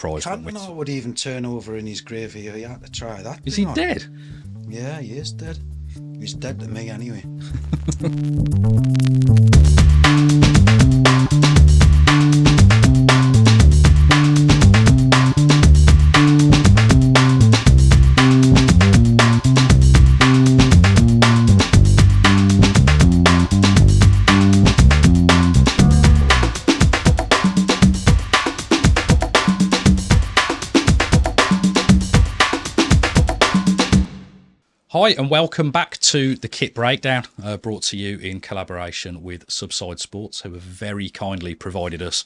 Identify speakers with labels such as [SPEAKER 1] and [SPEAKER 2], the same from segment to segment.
[SPEAKER 1] prize
[SPEAKER 2] Cantona would even turn over in his grave here. He had to try that.
[SPEAKER 1] Is he dead?
[SPEAKER 2] Yeah, he is dead. He's dead to me anyway.
[SPEAKER 1] Hi and welcome back to the Kit Breakdown, brought to you in collaboration with Subside Sports, who have very kindly provided us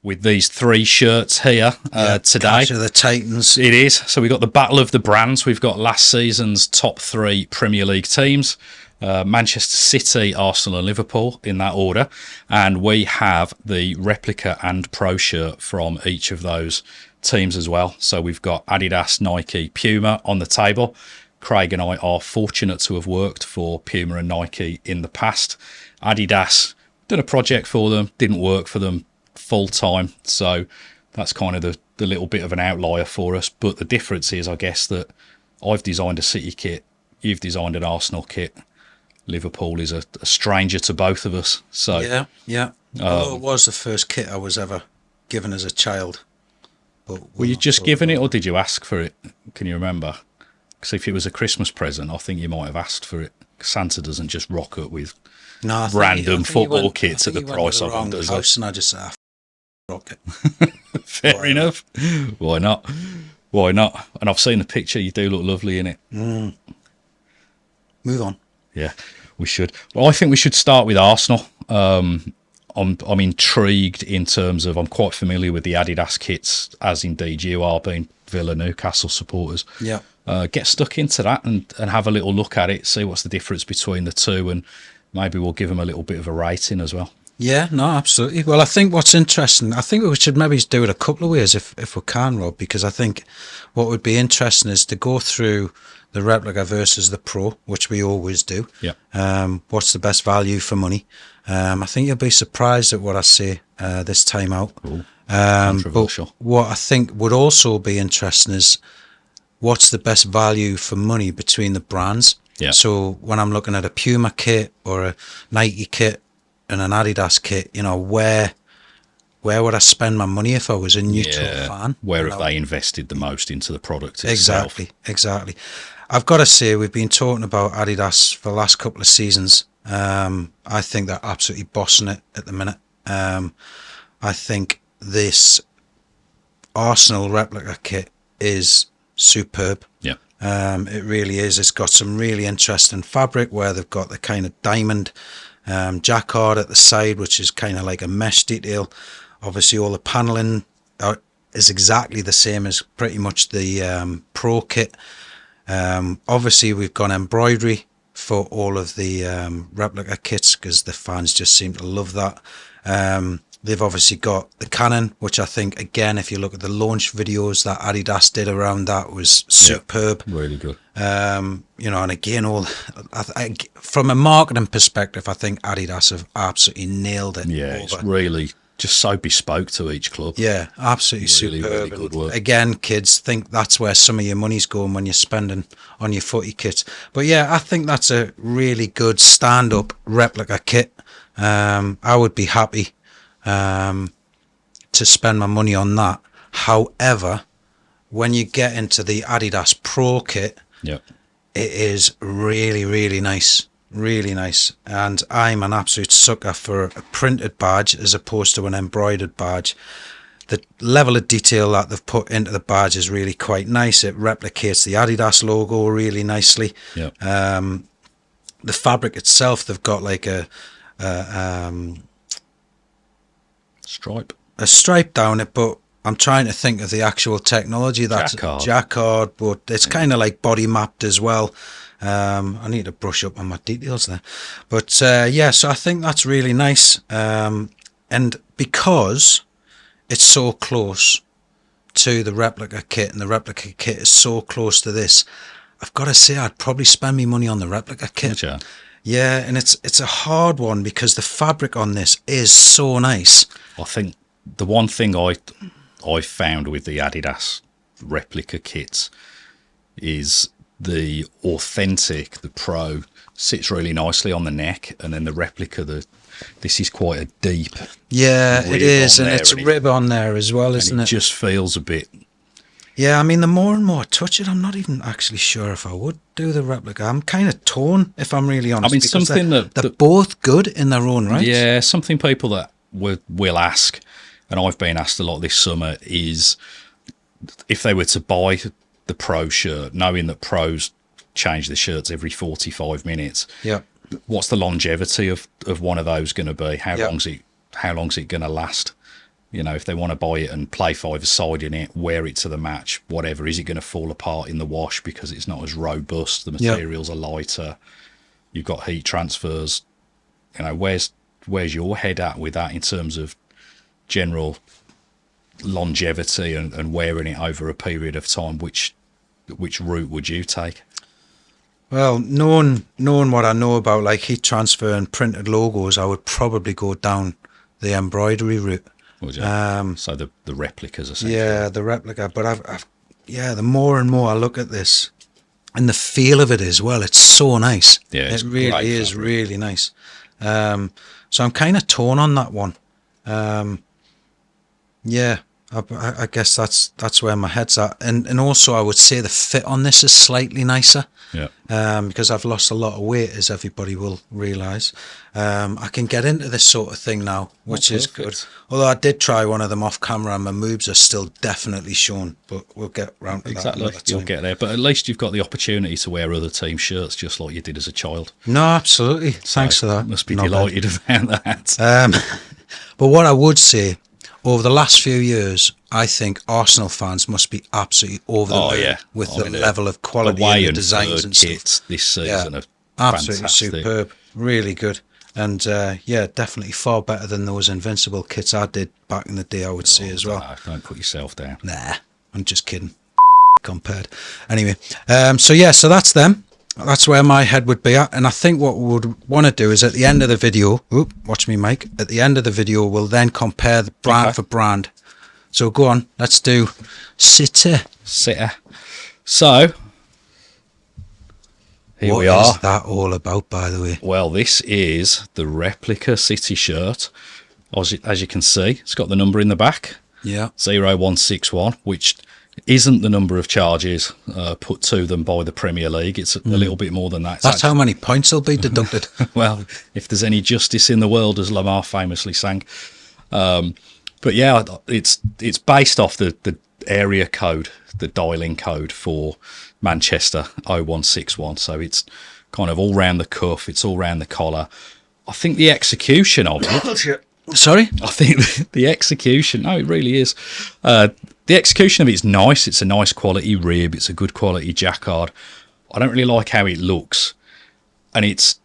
[SPEAKER 1] with these three shirts here today.
[SPEAKER 2] Clash of the Titans.
[SPEAKER 1] It is. So we've got the Battle of the Brands. We've got last season's top three Premier League teams, Manchester City, Arsenal and Liverpool in that order. And we have the Replica and Pro shirt from each of those teams as well. So we've got Adidas, Nike, Puma on the table. Craig and I are fortunate to have worked for Puma and Nike in the past. Adidas, done a project for them, didn't work for them full time. So that's kind of the little bit of an outlier for us. But the difference is, I guess, that I've designed a City kit, you've designed an Arsenal kit. Liverpool is a stranger to both of us. So
[SPEAKER 2] yeah. Although it was the first kit I was ever given as a child. But
[SPEAKER 1] were you just given it or did you ask for it? Can you remember? Because if it was a Christmas present, I think you might have asked for it. Santa doesn't just rock up with random football kits at the price of them, does
[SPEAKER 2] he? And I just said, rock it.
[SPEAKER 1] Fair enough. Why not? Why not? And I've seen the picture. You do look lovely in it.
[SPEAKER 2] Move on.
[SPEAKER 1] Yeah, we should. Well, I think we should start with Arsenal. I'm intrigued in terms of I'm quite familiar with the Adidas kits, as indeed you are, being Villa Newcastle supporters.
[SPEAKER 2] Yeah.
[SPEAKER 1] Get stuck into that and have a little look at it, see what's the difference between the two, and maybe we'll give them a little bit of a rating as well.
[SPEAKER 2] Yeah, no, absolutely. Well, I think what's interesting, I think we should maybe do it a couple of ways if we can, Rob, because I think what would be interesting is to go through the Replica versus the Pro, which we always do.
[SPEAKER 1] Yeah.
[SPEAKER 2] What's the best value for money? I think you'll be surprised at what I say this time out.
[SPEAKER 1] Ooh, controversial.
[SPEAKER 2] But what I think would also be interesting is what's the best value for money between the brands.
[SPEAKER 1] Yeah.
[SPEAKER 2] So when I'm looking at a Puma kit or a Nike kit and an Adidas kit, where would I spend my money if I was a neutral fan?
[SPEAKER 1] Where have they invested the most into the product itself?
[SPEAKER 2] Exactly. I've got to say, we've been talking about Adidas for the last couple of seasons. I think they're absolutely bossing it at the minute. I think this Arsenal Replica kit is superb.
[SPEAKER 1] Yeah.
[SPEAKER 2] It really is. It's got some really interesting fabric where they've got the kind of diamond jacquard at the side, which is kind of like a mesh detail. Obviously, all the paneling is exactly the same as pretty much the Pro kit. Obviously, we've got embroidery for all of the Replica kits because the fans just seem to love that. They've obviously got the cannon, which I think, again, if you look at the launch videos that Adidas did around that, was superb.
[SPEAKER 1] Yeah, really good.
[SPEAKER 2] And again, from a marketing perspective, I think Adidas have absolutely nailed it.
[SPEAKER 1] Yeah, it's really just so bespoke to each club.
[SPEAKER 2] Yeah, absolutely
[SPEAKER 1] really,
[SPEAKER 2] superb.
[SPEAKER 1] really good work.
[SPEAKER 2] Again, kids, think that's where some of your money's going when you're spending on your footy kits. But yeah, I think that's a really good stand-up Replica kit. I would be happy to spend my money on that. However, when you get into the Adidas Pro kit, it is really, really nice. Really nice. And I'm an absolute sucker for a printed badge as opposed to an embroidered badge. The level of detail that they've put into the badge is really quite nice. It replicates the Adidas logo really nicely.
[SPEAKER 1] Yeah.
[SPEAKER 2] The fabric itself, they've got like a stripe down it, but I'm trying to think of the actual technology. That's jacquard, but it's kind of like body mapped as well. I need to brush up on my details there, but so I think that's really nice. And because it's so close to the Replica kit, and the Replica kit is so close to this, I've got to say I'd probably spend me money on the Replica kit.
[SPEAKER 1] Gotcha.
[SPEAKER 2] Yeah, and it's a hard one because the fabric on this is so nice.
[SPEAKER 1] I think the one thing I I've found with the Adidas replica kits is the authentic, the pro, sits really nicely on the neck, and then the replica, this is quite a deep
[SPEAKER 2] it is, and
[SPEAKER 1] there,
[SPEAKER 2] it's a rib on there as well, isn't it?
[SPEAKER 1] It just feels a bit...
[SPEAKER 2] Yeah, I mean, the more and more I touch it, I'm not even actually sure if I would do the replica. I'm kind of torn, if I'm really honest.
[SPEAKER 1] I mean, something
[SPEAKER 2] they're both good in their own right.
[SPEAKER 1] Yeah, something people that will ask, and I've been asked a lot this summer, is if they were to buy the pro shirt, knowing that pros change the shirts every 45 minutes.
[SPEAKER 2] Yeah.
[SPEAKER 1] What's the longevity of one of those going to be? How long's it going to last? You know, if they want to buy it and play five-a-side in it, wear it to the match, whatever, is it going to fall apart in the wash because it's not as robust? The materials are lighter. You've got heat transfers. You know, where's your head at with that in terms of general longevity and wearing it over a period of time? Which route would you take?
[SPEAKER 2] Well, knowing what I know about like heat transfer and printed logos, I would probably go down the embroidery route.
[SPEAKER 1] Would you? So the replicas, essentially.
[SPEAKER 2] Yeah, the replica. But I've the more and more I look at this, and the feel of it as well, it's so nice.
[SPEAKER 1] Yeah,
[SPEAKER 2] it really is fabric. Really nice. So I'm kind of torn on that one. Yeah, I guess that's where my head's at, and also I would say the fit on this is slightly nicer.
[SPEAKER 1] Yeah.
[SPEAKER 2] Because I've lost a lot of weight, as everybody will realise. I can get into this sort of thing now, which is good. Although I did try one of them off camera, and my moves are still definitely shown. But we'll get round to that.
[SPEAKER 1] Exactly, you'll get there. But at least you've got the opportunity to wear other team shirts, just like you did as a child.
[SPEAKER 2] No, absolutely. Thanks for that.
[SPEAKER 1] Must be delighted about that.
[SPEAKER 2] But what I would say, over the last few years, I think Arsenal fans must be absolutely over the moon with the level of quality and the designs and
[SPEAKER 1] kits this season.
[SPEAKER 2] Absolutely
[SPEAKER 1] fantastic.
[SPEAKER 2] Superb, really good, and definitely far better than those Invincible kits I did back in the day, I would say as well.
[SPEAKER 1] No, don't put yourself down.
[SPEAKER 2] Nah, I'm just kidding. Compared, anyway. So that's them. That's where my head would be at, and I think what we would want to do is at the end of the video, watch me, Mike. At the end of the video, we'll then compare the brand for brand. So go on, let's do City.
[SPEAKER 1] So here we are.
[SPEAKER 2] What is that all about, by the way?
[SPEAKER 1] Well, this is the replica City shirt. As you can see, it's got the number in the back.
[SPEAKER 2] Yeah.
[SPEAKER 1] 0161, which isn't the number of charges put to them by the Premier League. It's a little bit more than that.
[SPEAKER 2] That's how many points will be deducted.
[SPEAKER 1] Well, if there's any justice in the world, as Lamar famously sang. But yeah, it's based off the area code, the dialing code for Manchester 0161. So it's kind of all round the cuff. It's all round the collar. I think the execution of it...
[SPEAKER 2] Sorry?
[SPEAKER 1] I think the execution... No, it really is. The execution of it's nice. It's a nice quality rib. It's a good quality jacquard. I don't really like how it looks. And it's...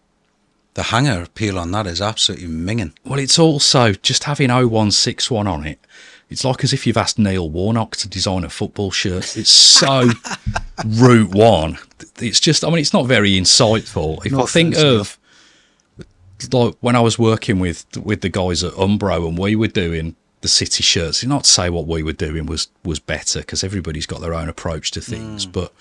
[SPEAKER 2] The hanger appeal on that is absolutely minging.
[SPEAKER 1] Well, it's also just having 0161 on it. It's like as if you've asked Neil Warnock to design a football shirt. It's so Route 1. It's just... I mean, it's not very insightful. If I think of... Like when I was working with the guys at Umbro and we were doing the City shirts, not to say what we were doing was better, because everybody's got their own approach to things. But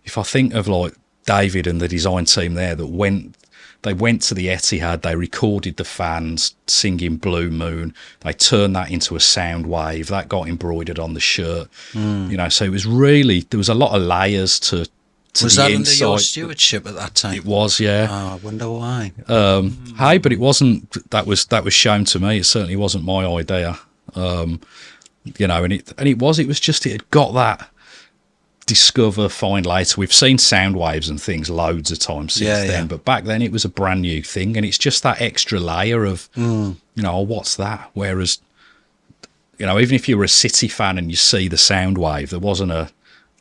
[SPEAKER 1] if I think of like David and the design team there that went to the Etihad, they recorded the fans singing Blue Moon, they turned that into a sound wave, that got embroidered on the shirt. You know, so it was really, there was a lot of layers to
[SPEAKER 2] was that under your stewardship at that time?
[SPEAKER 1] It was, yeah.
[SPEAKER 2] Oh, I wonder why.
[SPEAKER 1] Hey, but it wasn't. That was shown to me. It certainly wasn't my idea. You know, and it was just, it had got that discover, find later. We've seen sound waves and things loads of times since then, but back then it was a brand new thing, and it's just that extra layer of, you know, what's that? Whereas, you know, even if you were a City fan and you see the sound wave, there wasn't a,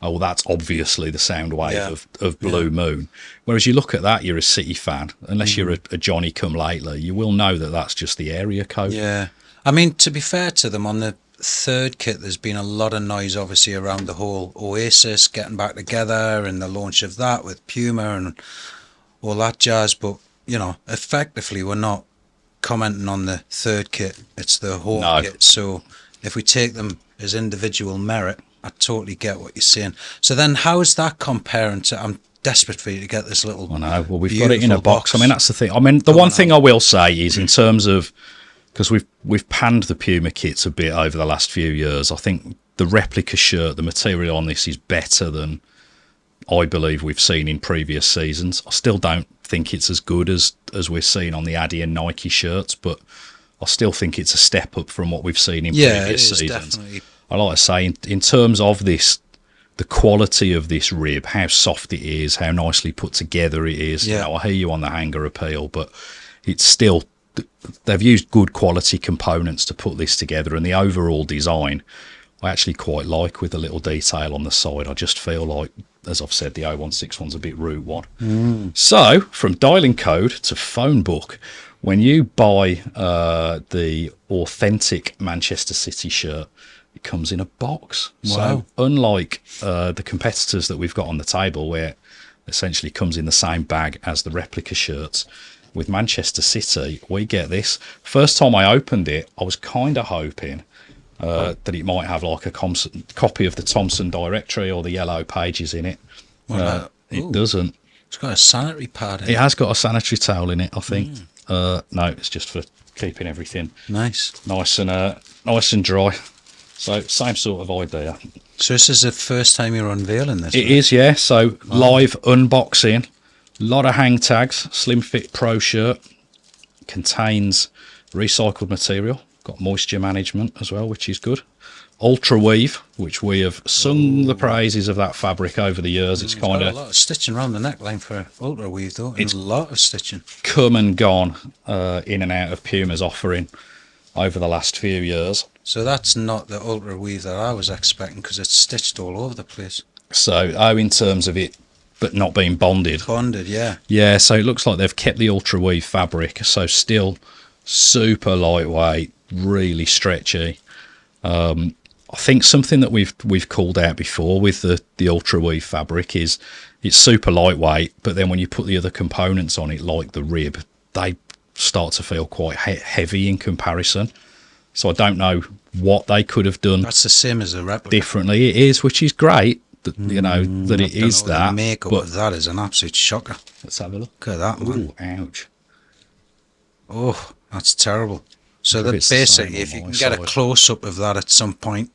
[SPEAKER 1] oh, that's obviously the sound wave of Blue Moon. Whereas you look at that, you're a City fan. Unless you're a Johnny come lately, you will know that that's just the area code.
[SPEAKER 2] Yeah. I mean, to be fair to them, on the third kit, there's been a lot of noise, obviously, around the whole Oasis getting back together and the launch of that with Puma and all that jazz. But, you know, effectively, we're not commenting on the third kit. It's the whole kit. So if we take them as individual merit. I totally get what you're saying. So then how is that comparing to, I'm desperate for you to get this little,
[SPEAKER 1] I know. Well, we've got it in a box. I mean, that's the thing. I mean, the
[SPEAKER 2] Coming
[SPEAKER 1] one thing
[SPEAKER 2] out.
[SPEAKER 1] I will say is in terms of, because we've panned the Puma kits a bit over the last few years. I think the replica shirt, the material on this is better than I believe we've seen in previous seasons. I still don't think it's as good as we're seeing on the Adi and Nike shirts, but I still think it's a step up from what we've seen in previous seasons.
[SPEAKER 2] Definitely.
[SPEAKER 1] I like to say, in terms of this, the quality of this rib, how soft it is, how nicely put together it is.
[SPEAKER 2] Yeah.
[SPEAKER 1] You know, I hear you on the hanger appeal, but it's still, they've used good quality components to put this together, and the overall design I actually quite like, with a little detail on the side. I just feel like, as I've said, the 0161's a bit route one. So, from dialing code to phone book, when you buy the authentic Manchester City shirt, it comes in a box.
[SPEAKER 2] Wow.
[SPEAKER 1] So, unlike the competitors that we've got on the table, where it essentially comes in the same bag as the replica shirts, with Manchester City, we get this. First time I opened it, I was kind of hoping that it might have like a copy of the Thompson directory or the yellow pages in it. It doesn't.
[SPEAKER 2] It's got a sanitary pad in it.
[SPEAKER 1] It has got a sanitary towel in it, I think. No, it's just for keeping everything
[SPEAKER 2] Nice.
[SPEAKER 1] nice and dry. So same sort of idea.
[SPEAKER 2] So this is the first time you're unveiling this?
[SPEAKER 1] It
[SPEAKER 2] right?
[SPEAKER 1] is, yeah. So live unboxing, a lot of hang tags. Slim Fit Pro shirt contains recycled material. Got moisture management as well, which is good. Ultra weave, which we have sung the praises of that fabric over the years. It's kind
[SPEAKER 2] Got a
[SPEAKER 1] of
[SPEAKER 2] lot of stitching around the neckline for ultra weave though. It's a lot of stitching.
[SPEAKER 1] come and gone in and out of Puma's offering over the last few years.
[SPEAKER 2] So that's not the ultra weave that I was expecting, because it's stitched all over the place.
[SPEAKER 1] So, in terms of it, but not being bonded.
[SPEAKER 2] Bonded, yeah.
[SPEAKER 1] Yeah, so it looks like they've kept the ultra weave fabric, so still super lightweight, really stretchy. I think something that we've called out before with the ultra weave fabric is it's super lightweight, but then when you put the other components on it, like the rib, they start to feel quite heavy in comparison. So I don't know what they could have done
[SPEAKER 2] That's the same as the replica.
[SPEAKER 1] differently. It is, which is great, that, you know, that it is that.
[SPEAKER 2] The makeup
[SPEAKER 1] But
[SPEAKER 2] of that is an absolute shocker.
[SPEAKER 1] let's have a look.
[SPEAKER 2] Look at that, man.
[SPEAKER 1] Ooh, ouch.
[SPEAKER 2] Oh, that's terrible. So that
[SPEAKER 1] It's the same
[SPEAKER 2] basically,
[SPEAKER 1] on
[SPEAKER 2] if you
[SPEAKER 1] my
[SPEAKER 2] can get a
[SPEAKER 1] side.
[SPEAKER 2] close-up of that at some point,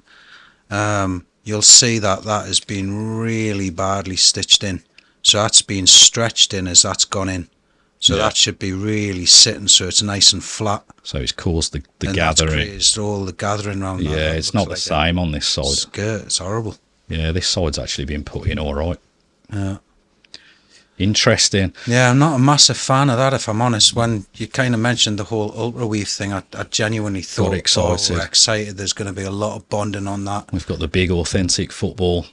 [SPEAKER 2] you'll see that has been really badly stitched in. So that's been stretched in as that's gone in. So
[SPEAKER 1] Yeah.
[SPEAKER 2] that should be really sitting so it's nice and flat.
[SPEAKER 1] So it's caused the
[SPEAKER 2] And that's
[SPEAKER 1] gathering.
[SPEAKER 2] created all the gathering around that.
[SPEAKER 1] Yeah,
[SPEAKER 2] That
[SPEAKER 1] it's
[SPEAKER 2] looks
[SPEAKER 1] not the
[SPEAKER 2] like
[SPEAKER 1] same on this
[SPEAKER 2] a
[SPEAKER 1] side.
[SPEAKER 2] skirt. It's horrible.
[SPEAKER 1] Yeah, this side's actually been put in all right.
[SPEAKER 2] Yeah.
[SPEAKER 1] Interesting.
[SPEAKER 2] Yeah, I'm not a massive fan of that, if I'm honest. When you kind of mentioned the whole ultra weave thing, I genuinely thought,
[SPEAKER 1] excited.
[SPEAKER 2] oh, we're excited. There's going to be a lot of bonding on that.
[SPEAKER 1] We've got the big authentic football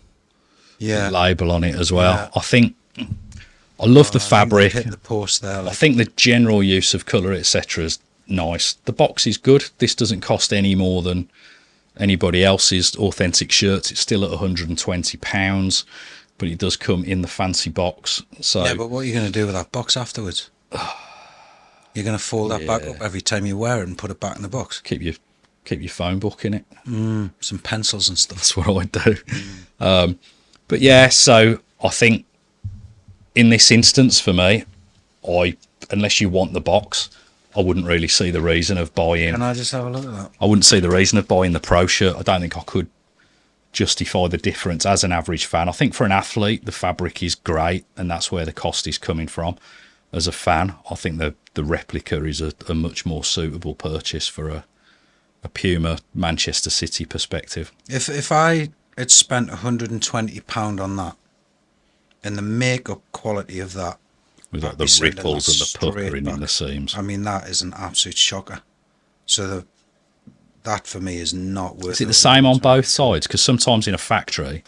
[SPEAKER 2] Yeah.
[SPEAKER 1] label on it as well.
[SPEAKER 2] Yeah.
[SPEAKER 1] I think I love the
[SPEAKER 2] I think
[SPEAKER 1] fabric.
[SPEAKER 2] they've hit the post there.
[SPEAKER 1] I
[SPEAKER 2] Like,
[SPEAKER 1] think the general use of colour, etc., is nice. The box is good. This doesn't cost any more than anybody else's authentic shirts. It's still at £120, but it does come in the fancy box. So
[SPEAKER 2] yeah, but what are you going to do with that box afterwards? You're going to fold that back up every time you wear it and put it back in the box.
[SPEAKER 1] keep your phone book in it.
[SPEAKER 2] Some pencils and stuff.
[SPEAKER 1] That's what I do. But yeah, so I think in this instance for me, unless you want the box, I wouldn't really see the reason of buying.
[SPEAKER 2] Can I just have a look at that?
[SPEAKER 1] I wouldn't see the reason of buying the pro shirt. I don't think I could justify the difference as an average fan. I think for an athlete, the fabric is great, and that's where the cost is coming from. As a fan, I think the replica is a much more suitable purchase for a Puma Manchester City perspective.
[SPEAKER 2] If I had spent £120 on that, and the makeup quality of that,
[SPEAKER 1] With like
[SPEAKER 2] I'd be
[SPEAKER 1] the
[SPEAKER 2] sending
[SPEAKER 1] ripples
[SPEAKER 2] that
[SPEAKER 1] and the
[SPEAKER 2] straight
[SPEAKER 1] puckering in
[SPEAKER 2] back.
[SPEAKER 1] the seams.
[SPEAKER 2] I mean, that is an absolute shocker. So that for me is not worth it.
[SPEAKER 1] Is it the same on both sides? Because sometimes in a factory,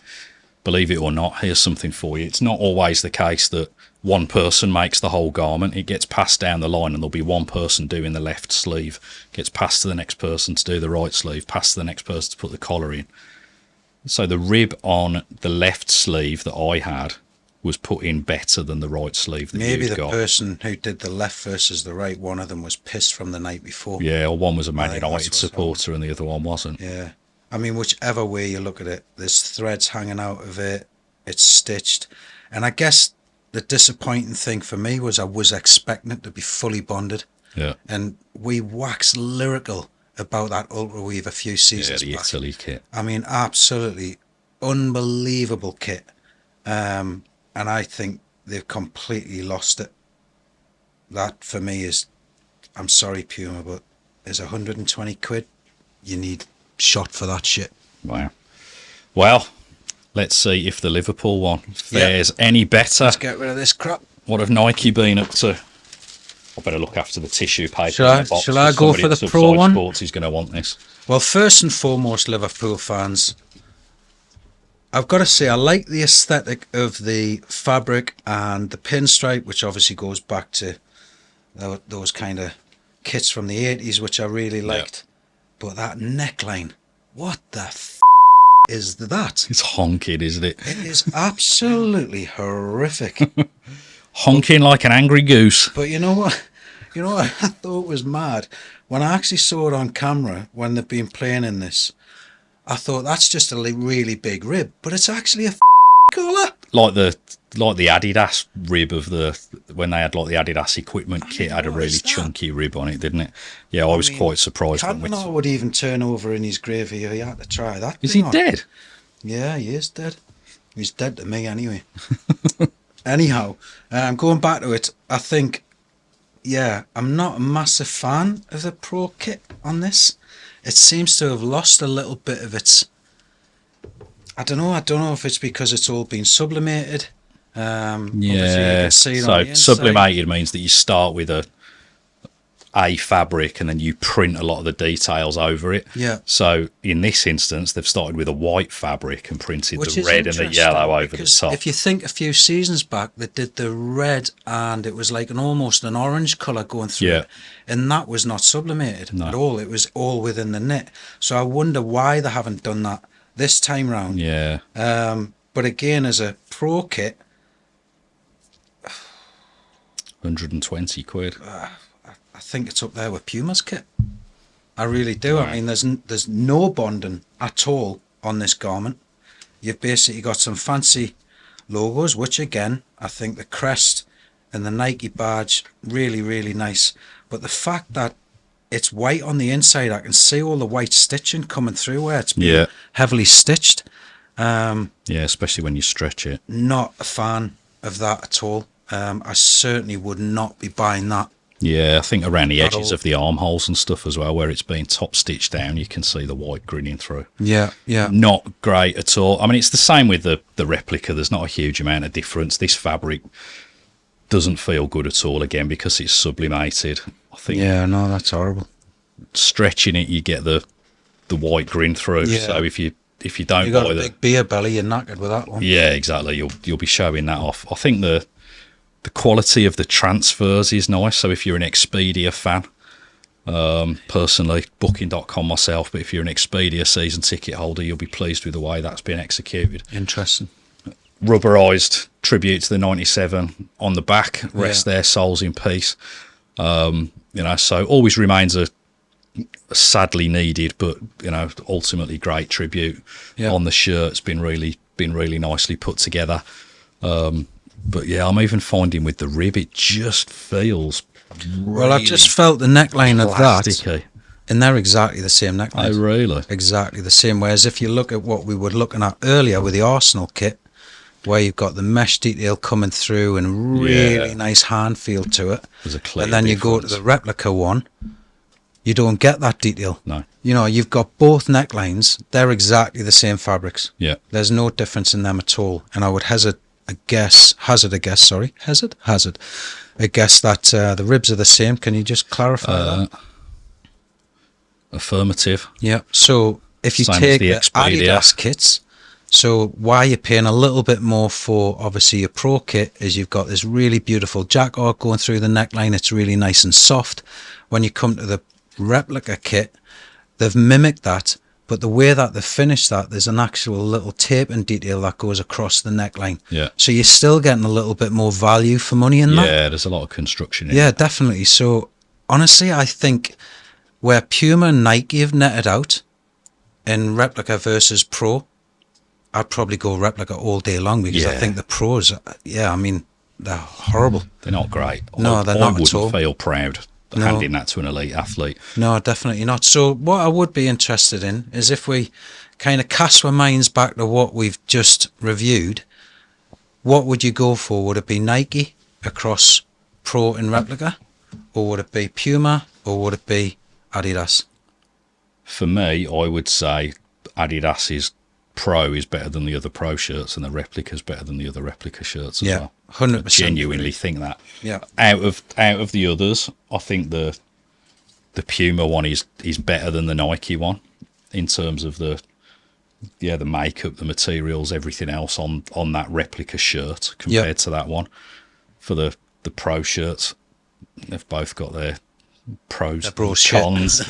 [SPEAKER 1] believe it or not, here's something for you. It's not always the case that one person makes the whole garment. It gets passed down the line, and there'll be one person doing the left sleeve, gets passed to the next person to do the right sleeve, passed to the next person to put the collar in. So the rib on the left sleeve that I had was put in better than the right sleeve that
[SPEAKER 2] Maybe
[SPEAKER 1] you'd
[SPEAKER 2] the
[SPEAKER 1] got.
[SPEAKER 2] person who did the left versus the right, one of them was pissed from the night before.
[SPEAKER 1] Yeah, or one was a Man
[SPEAKER 2] I think
[SPEAKER 1] United
[SPEAKER 2] that's what's
[SPEAKER 1] supporter and the other one wasn't.
[SPEAKER 2] Yeah. I mean, whichever way you look at it, there's threads hanging out of it. It's stitched, and I guess the disappointing thing for me was I was expecting it to be fully bonded.
[SPEAKER 1] Yeah.
[SPEAKER 2] And we waxed lyrical about that Ultra Weave a few seasons
[SPEAKER 1] the
[SPEAKER 2] back.
[SPEAKER 1] Italy kit.
[SPEAKER 2] I mean, absolutely unbelievable kit. And I think they've completely lost it. That for me is, I'm sorry Puma, but is 120 quid. You need shot for that shit.
[SPEAKER 1] Wow. Well, let's see if the Liverpool one fares any better.
[SPEAKER 2] Let's get rid of this crap.
[SPEAKER 1] What have Nike been up to? I better look after the tissue paper.
[SPEAKER 2] Shall I go for the Pro one?
[SPEAKER 1] Sports is going to want this.
[SPEAKER 2] Well, first and foremost, Liverpool fans, I've got to say I like the aesthetic of the fabric and the pinstripe, which obviously goes back to those kind of kits from the 80s, which I really liked. But that neckline, what the is that?
[SPEAKER 1] It's honking, isn't it?
[SPEAKER 2] It is absolutely horrific.
[SPEAKER 1] Honking like an angry goose.
[SPEAKER 2] But you know what? You know what I thought was mad? When I actually saw it on camera, when they've been playing in this, I thought that's just a really big rib, but it's actually a collar.
[SPEAKER 1] Like the Adidas rib of when they had like the Adidas equipment kit had a really chunky rib on it, didn't it? Yeah, I was quite surprised.
[SPEAKER 2] Cantona would even turn over in his grave if he had to try that.
[SPEAKER 1] Is he dead?
[SPEAKER 2] Yeah, he is dead. He's dead to me anyway. Anyhow, going back to it, I think, I'm not a massive fan of the Pro kit on this. It seems to have lost a little bit of its... I don't know if it's because it's all been sublimated.
[SPEAKER 1] So sublimated means that you start with a fabric and then you print a lot of the details over it.
[SPEAKER 2] Yeah.
[SPEAKER 1] So in this instance, they've started with a white fabric and printed the red and the yellow over the top.
[SPEAKER 2] If you think a few seasons back, they did the red and it was like almost an orange colour going through it. And that was not sublimated at all. It was all within the knit. So I wonder why they haven't done that this time round.
[SPEAKER 1] Yeah.
[SPEAKER 2] But again, as a Pro kit,
[SPEAKER 1] 120 quid.
[SPEAKER 2] I think it's up there with Puma's kit. I really do. Right. I mean, there's no bonding at all on this garment. You've basically got some fancy logos, which again, I think the crest and the Nike badge, really, really nice. But the fact that it's white on the inside, I can see all the white stitching coming through where it's been heavily stitched.
[SPEAKER 1] Especially when you stretch it.
[SPEAKER 2] Not a fan of that at all. I certainly would not be buying that.
[SPEAKER 1] Yeah, I think around the edges of the armholes and stuff as well, where it's been top stitched down, you can see the white grinning through.
[SPEAKER 2] Yeah.
[SPEAKER 1] Not great at all. I mean, it's the same with the replica. There's not a huge amount of difference. This fabric doesn't feel good at all, again, because it's sublimated. I think.
[SPEAKER 2] Yeah, no, that's horrible.
[SPEAKER 1] Stretching it, you get the white grin through. Yeah. So if you don't buy
[SPEAKER 2] a big beer belly, you're knackered with that one.
[SPEAKER 1] Yeah, exactly. You'll be showing that off. I think the quality of the transfers is nice. So if you're an Expedia fan, personally, Booking.com myself, but if you're an Expedia season ticket holder, you'll be pleased with the way that's been executed.
[SPEAKER 2] Interesting.
[SPEAKER 1] Rubberized tribute to the 97 on the back, rest their souls in peace. So always remains a sadly needed, but ultimately great tribute on the shirt. It's been really nicely put together. But yeah, I'm even finding with the rib, it just feels
[SPEAKER 2] well, I've just felt the neckline of that, and they're exactly the same neckline.
[SPEAKER 1] Oh, really?
[SPEAKER 2] Exactly the same. Whereas if you look at what we were looking at earlier with the Arsenal kit, where you've got the mesh detail coming through and really nice hand feel to it, and then you go to the replica one, you don't get that detail.
[SPEAKER 1] No.
[SPEAKER 2] You've got both necklines, they're exactly the same fabrics.
[SPEAKER 1] Yeah.
[SPEAKER 2] There's no difference in them at all. And I would hazard a guess that the ribs are the same. Can you just clarify that?
[SPEAKER 1] Affirmative.
[SPEAKER 2] Yeah. So if you take the Adidas kits, so why you're paying a little bit more for obviously your Pro kit is you've got this really beautiful jacquard going through the neckline. It's really nice and soft. When you come to the replica kit, they've mimicked that, but the way that they've finished that, there's an actual little taping detail that goes across the neckline.
[SPEAKER 1] Yeah.
[SPEAKER 2] So you're still getting a little bit more value for money in that.
[SPEAKER 1] Yeah, there's a lot of construction in it.
[SPEAKER 2] Yeah, definitely. So honestly, I think where Puma and Nike have netted out in Replica versus Pro, I'd probably go Replica all day long because I think the Pros, I mean, they're horrible.
[SPEAKER 1] They're not great.
[SPEAKER 2] No, they're not at all.
[SPEAKER 1] I wouldn't feel proud handing that to an elite athlete.
[SPEAKER 2] No, definitely not. So what I would be interested in is if we kind of cast our minds back to what we've just reviewed, what would you go for? Would it be Nike across Pro and Replica? Or would it be Puma? Or would it be Adidas?
[SPEAKER 1] For me, I would say Adidas's Pro is better than the other Pro shirts, and the Replica's better than the other Replica shirts as well.
[SPEAKER 2] 100%.
[SPEAKER 1] I genuinely think that.
[SPEAKER 2] Yeah.
[SPEAKER 1] Out of the others, I think the Puma one is better than the Nike one in terms of the makeup, the materials, everything else on that Replica shirt compared to that one. For the Pro shirts, they've both got their pros and cons.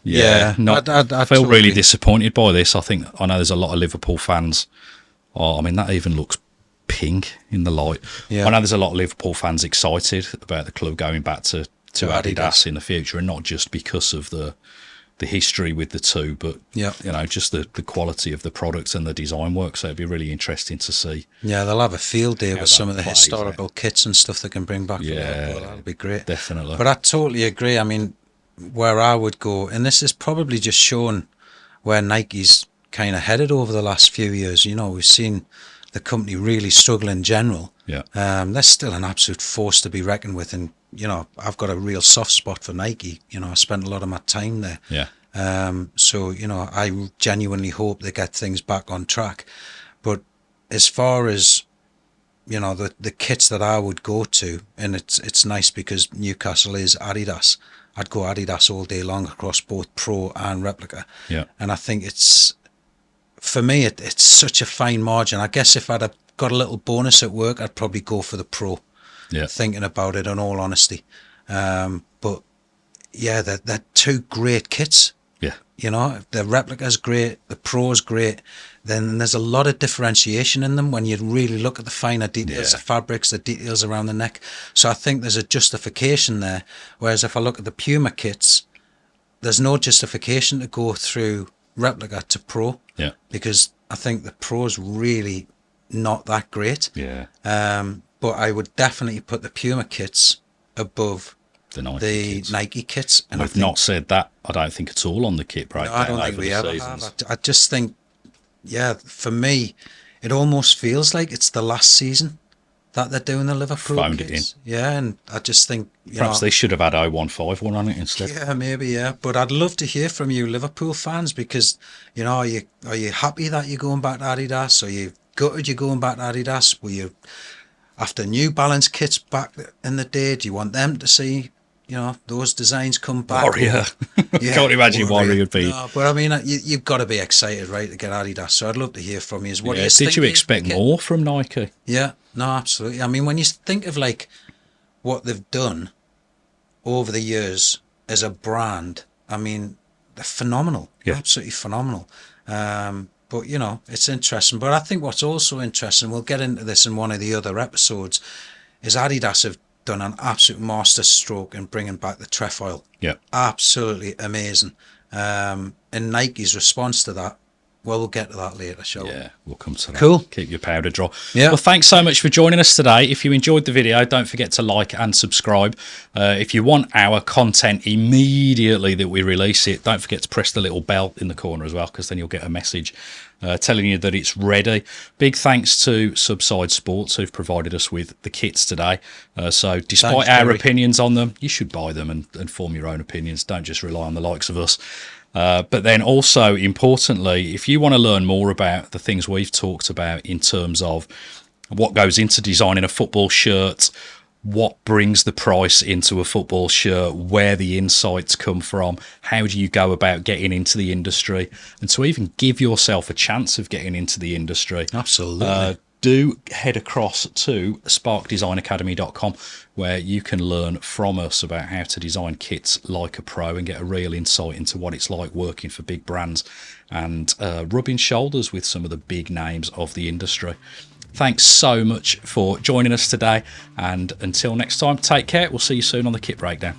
[SPEAKER 1] I feel really disappointed by this. I know there's a lot of Liverpool fans. I mean, that even looks pink in the light. I know there's a lot of Liverpool fans excited about the club going back to Adidas in the future, and not just because of the history with the two, but just the quality of the products and the design work. So it'd be really interesting to see. Yeah,
[SPEAKER 2] they'll have a field day with some of the historical kits and stuff they can bring back. That'll be great.
[SPEAKER 1] Definitely.
[SPEAKER 2] But I totally agree. I mean, where I would go, and this is probably just showing where Nike's kind of headed over the last few years. You know, we've seen the company really struggle in general. They're still an absolute force to be reckoned with, and you know, I've got a real soft spot for Nike. You know, I spent a lot of my time there. So you know, I genuinely hope they get things back on track. But as far as you know, the kits that I would go to, and it's nice because Newcastle is Adidas. I'd go Adidas all day long across both Pro and Replica. And I think for me, it's such a fine margin. I guess if I'd have got a little bonus at work, I'd probably go for the Pro. Thinking about it, in all honesty. But yeah, they're two great kits. You know, the Replica's great, the Pro's great. Then there's a lot of differentiation in them when you really look at the finer details, the fabrics, the details around the neck. So I think there's a justification there. Whereas if I look at the Puma kits, there's no justification to go through Replica to Pro. Because I think the Pro's really not that great. But I would definitely put the Puma kits above the Nike kits.
[SPEAKER 1] And we've not said that, I don't think, at all on the kit breakdown.
[SPEAKER 2] No, I don't think we ever have. I just think, for me, it almost feels like it's the last season that they're doing the Liverpool
[SPEAKER 1] Phoned
[SPEAKER 2] kits. It in. And I just think...
[SPEAKER 1] Perhaps they should have had 015 on it instead.
[SPEAKER 2] Yeah, maybe, But I'd love to hear from you Liverpool fans because, you know, are you happy that you're going back to Adidas? Are you gutted you're going back to Adidas? Were you... After New Balance kits back in the day, do you want them to see, you know, those designs come back?
[SPEAKER 1] Warrior. Can't imagine Warrior would be.
[SPEAKER 2] No, but I mean, you've got to be excited, right, to get Adidas. So I'd love to hear from you. What do you think?
[SPEAKER 1] Did you expect more from Nike?
[SPEAKER 2] Yeah, no, absolutely. I mean, when you think of like what they've done over the years as a brand, I mean, they're phenomenal. Absolutely phenomenal. But, you know, it's interesting. But I think what's also interesting, we'll get into this in one of the other episodes, is Adidas have done an absolute master stroke in bringing back the trefoil. Absolutely amazing. And Nike's response to that, well, we'll get to that later, shall we?
[SPEAKER 1] We'll come to that.
[SPEAKER 2] Cool.
[SPEAKER 1] Keep your powder dry. Well, thanks so much for joining us today. If you enjoyed the video, don't forget to like and subscribe. If you want our content immediately that we release it, don't forget to press the little bell in the corner as well, because then you'll get a message telling you that it's ready. Big thanks to Subside Sports, who've provided us with the kits today. So despite our opinions on them, you should buy them and form your own opinions. Don't just rely on the likes of us. But then also, importantly, if you want to learn more about the things we've talked about in terms of what goes into designing a football shirt, what brings the price into a football shirt, where the insights come from, how do you go about getting into the industry, and to even give yourself a chance of getting into the industry.
[SPEAKER 2] Absolutely.
[SPEAKER 1] Do head across to sparkdesignacademy.com, where you can learn from us about how to design kits like a pro and get a real insight into what it's like working for big brands and rubbing shoulders with some of the big names of the industry. Thanks so much for joining us today, and until next time, take care. We'll see you soon on the Kit Breakdown.